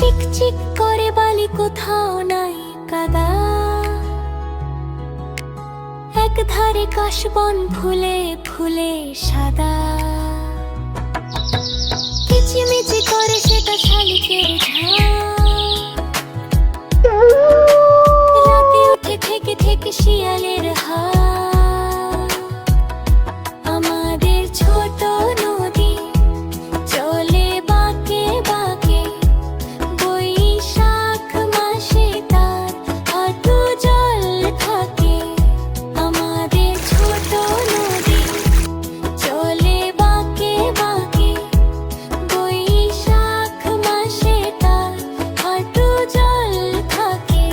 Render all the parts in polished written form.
চিকচিক করে বালি, কোথাও নাই কাদা। এক ধারে কাশবন ফুলে ফুলে সাদা। কিচিমিচি করে সেটা শালিকের ঝাঁক। রাতে উঠে থেকে থেকে শিয়ালের হাক। আমাদের ছোট নদী চলে বাঁকে বাঁকে, বৈশাখ মাসে তার হাঁটু জল থাকে। আমাদের ছোট নদী চলে বাঁকে বাঁকে, বৈশাখ মাসে তার হাঁটু জল থাকে।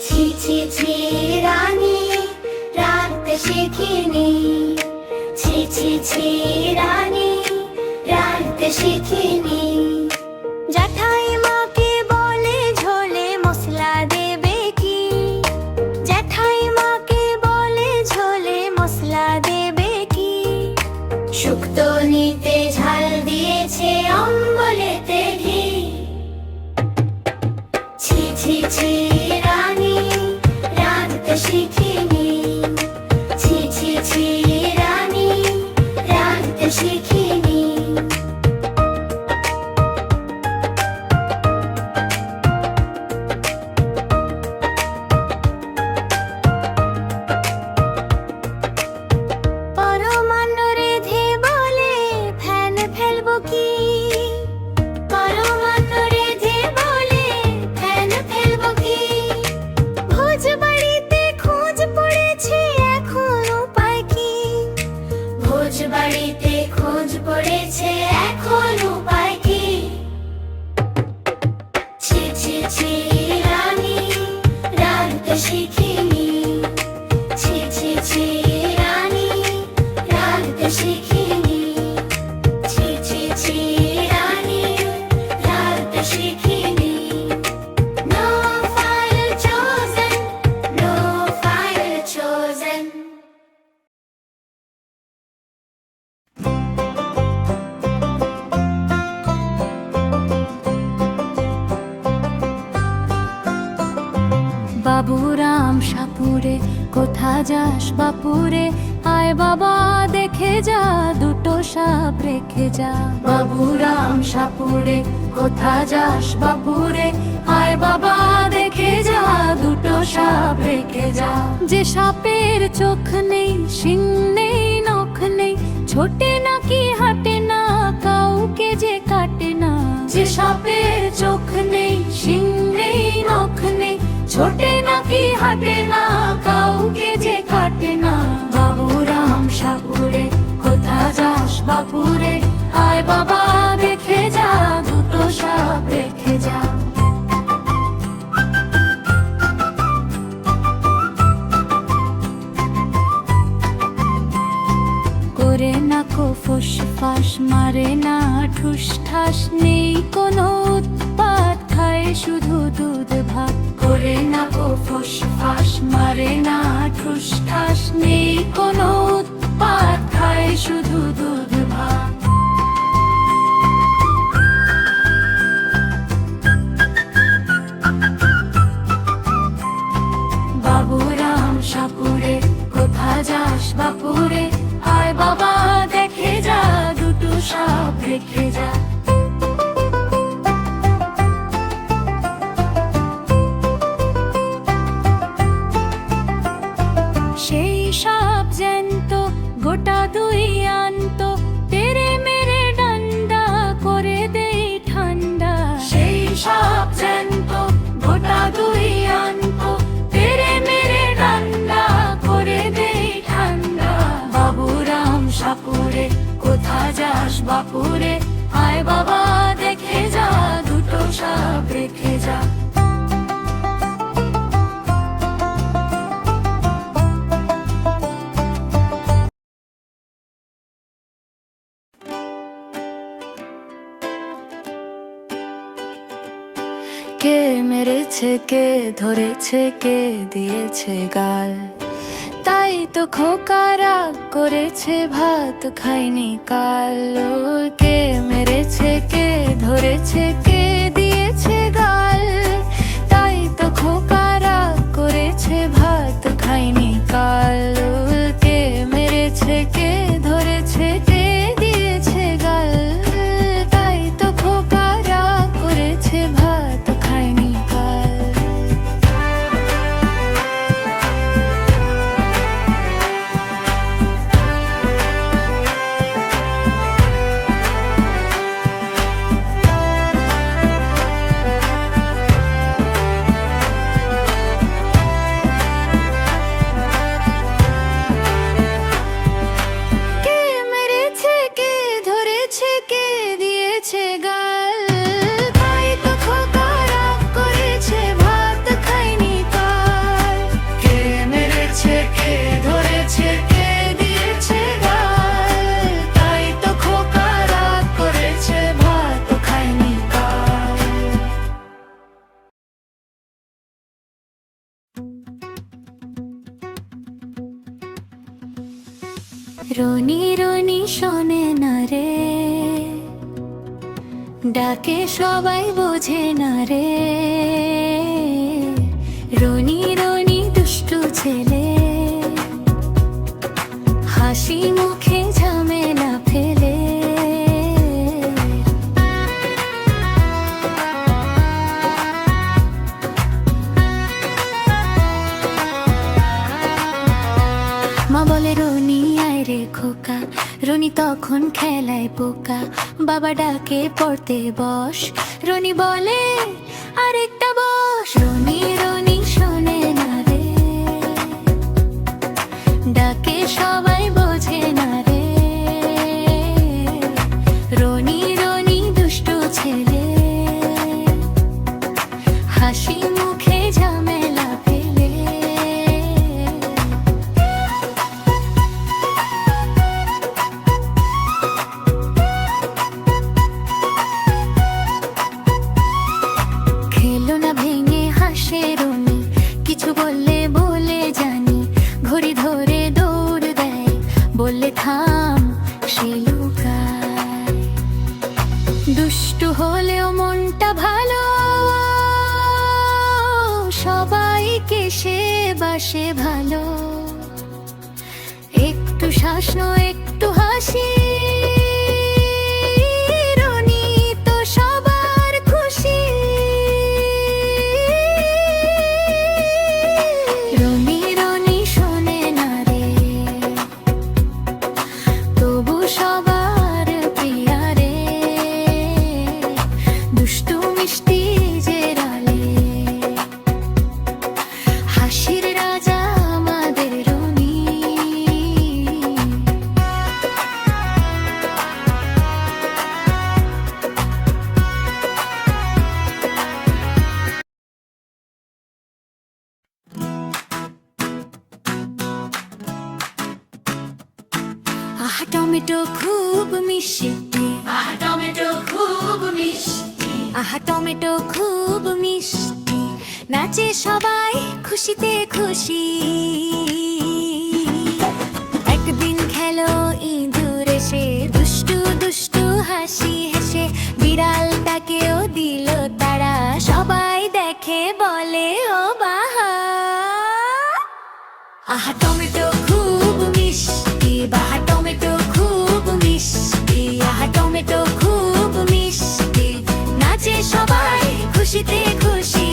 ছি ছি ছি রানী রাঁধতে শিখিনি। ছি ছি ছি রানী রাঁধতে শিখিনি। জ্যাঠাইমাকে বলে ঝোলে মশলা দেবে কি? জ্যাঠাইমাকে বলে ঝোলে মশলা দেবে কি? শুক্তো নিতে ঝাল দিয়েছে, অম্বলেতে ঘি। ছি ছি ছি রানী রাঁধতে শিখিনি। ছি ছি ছি রানী রাঁধতে শিখিনি। পরমান্ন রেধে বলে ফ্যান ফেলবো কি? পরমান্ন রেধে বলে ফ্যান ফেলবো কি? ভোজ বাড়িতে খোঁজ পড়েছে, এখন উপায় কি? ভোজ বাড়িতে খোঁজ পড়েছে, এখন উপায় কি? ছি ছি ছি রানী রাঁধতে শিখিনি। ছি ছি ছি রানী রাঁধতে শিখিনি। ছি ছি ছি রানী রাঁধতে শিখিনি। No fire chosen, no fire chosen. Baburam সাপুরে, কোথা যাস বাপুরে? আয় বাবা দেখে যা, দুটো সাপ রেখে যা। বাবুরাম সাপুরে, কোথা যাস বাপুরে? আয় বাবা দেখে যা, দুটো সাপ রেখে যা। যে সাপের চোখ নেই, শিং নেই, নখ নেই, ছোটে নাকি হাঁটে না, কাউকে যে কাটে না। যে সাপের চোখ নেই, শিং নেই, নখ নেই, ছোটে নাকি হাঁটে না, কাউকে যে কাটে না। বাবুরাম সাপুরে, কোথা যাস বাপুরে? আয় বাবা দেখে যা, দুটো সাপ রেখে যা। করে না কো ফুসফাস, মারে না ঠুস ঠাস, নেই কোনো উৎপাত, খায় শুধু দুধ ভাত। করে না কো ফুসফাস, মারে না ঠুস ঠাস, নেই কোনো উৎপাত, খায় শুধু দুধ ভাত। বাবুরাম সাপুরে, কোথা যাস বাপুরে? আয় বাবা দেখে যা, দুটো সাপ রেখে যা। সেই সাপ জ্যান্ত, গোটা দুই আন্ত, তেরে মেরে ডান্ডা করে দেই ঠান্ডা। সেই সাপ জ্যান্ত, গোটা দুই আন্ত, তেরে মেরে ডান্ডা করে দেই ঠান্ডা। বাবুরাম সাপুরে, কোথা যাস বাপুরে? আয় বাবা দেখে যা, দুটো সাপ রেখে যা। কে মেরেছে, কে ধরেছে, কে দিয়েছে গাল, তাই তো খোকা রাগ করেছে, ভাত খাইনি কাল। কে মেরেছে, কে ধরেছে, কে দিয়েছে গাল? তাই তো খোকা রাগ করেছে, ভাত খাইনি কাল। কে মেরেছে, কে ধরেছে, কে দিয়েছে গাল? তাই তো খোকা রাগ করেছে, ভাত খাইনি কাল। রনি রনি শোনে না রে, ডাকে সবাই বোঝে না রে। রনি রনি দুষ্টু ছেলে, হাসি মুখে ঝামেলা ফেলে। মা বলে রনি আয় রে খোকা, রনি তখন খেলায় পোকা। বাবা ডাকে পড়তে বস, রনি বলে আরেকটা বস। রনি রনি শোনে না রে, ডাকে সবাই বোঝে না রে। রনি রনি দুষ্টু ছেলে, হাসি মুখে ঝামেলা ফেলে। খেলো না ভেঙে হাসে রনি, কিছু বললে বলে জানি। ঘড়ি ধরে দৌড় দেয়, বললে থাম সে লুকায়। দুষ্টু হলেও মনটা ভালো, সবাইকে সে বাসে ভালো। একটু শাসন একটু হাসি, রনি তো সবার খুশি। রনি রনি শোনে না রে, তবু সবার প্রিয়া রে। দুষ্টু মিষ্টি যে রালে, হাসির রাজা আমাদের রনি। আহা টমেটো খুব মিষ্টি, আহা টমেটো খুব মিষ্টি, আহা টমেটো খুব মিষ্টি। নাচে সবাই খুশিতে খুশি। একদিন খেলো ইঁদুর এসে, দুষ্টু দুষ্টু হাসি হেসে। বিড়ালটাকেও দিল তারা, সবাই দেখে বলে ও বাহা। আহা টমেটো খুব মিষ্টি, বাহা টমেটো খুব মিষ্টি। আহা টমেটো খুব মিষ্টি, নাচে সবাই খুশিতে খুশি।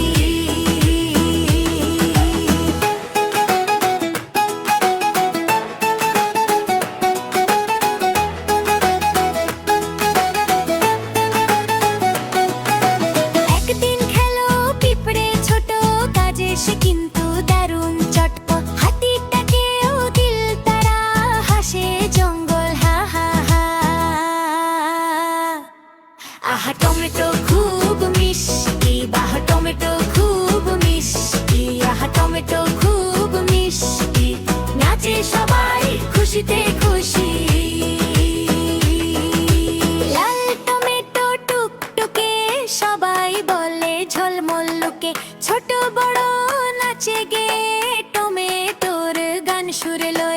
একদিন খেলো পিঁপড়ে ছোট, কাজে সে কিন্তু দারুণ চটপট। হাতিটাকেও দিল তারা, হাসে জঙ্গল হা হা হা। আহা টমেটো খুব মিষ্টি, বাহা টমেটো খুব মিষ্টি। আহা টমেটো খুব মিষ্টি, নাচে সবাই খুশিতে খুশি। লাল টমেটো টুকটুকে, সবাই বলে ঝলমল্লুকে। ছোট বড় নাচে গে, টমেটোর গান সুরে লয়ে।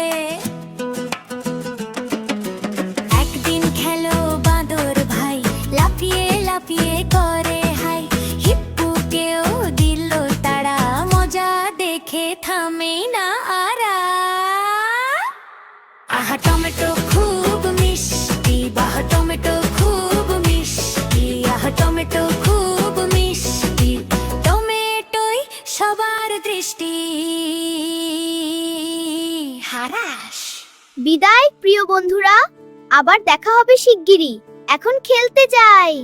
দেখে থামে না আরা আহা টমেটো খুব মিষ্টি বাহা টমেটো খুব মিষ্টি আহা টমেটো খুব মিষ্টি টমেটোই সবার দৃষ্টি হারাস বিদায় প্রিয় বন্ধুরা, আবার দেখা হবে শিগগিরই। এখন খেলতে যাই।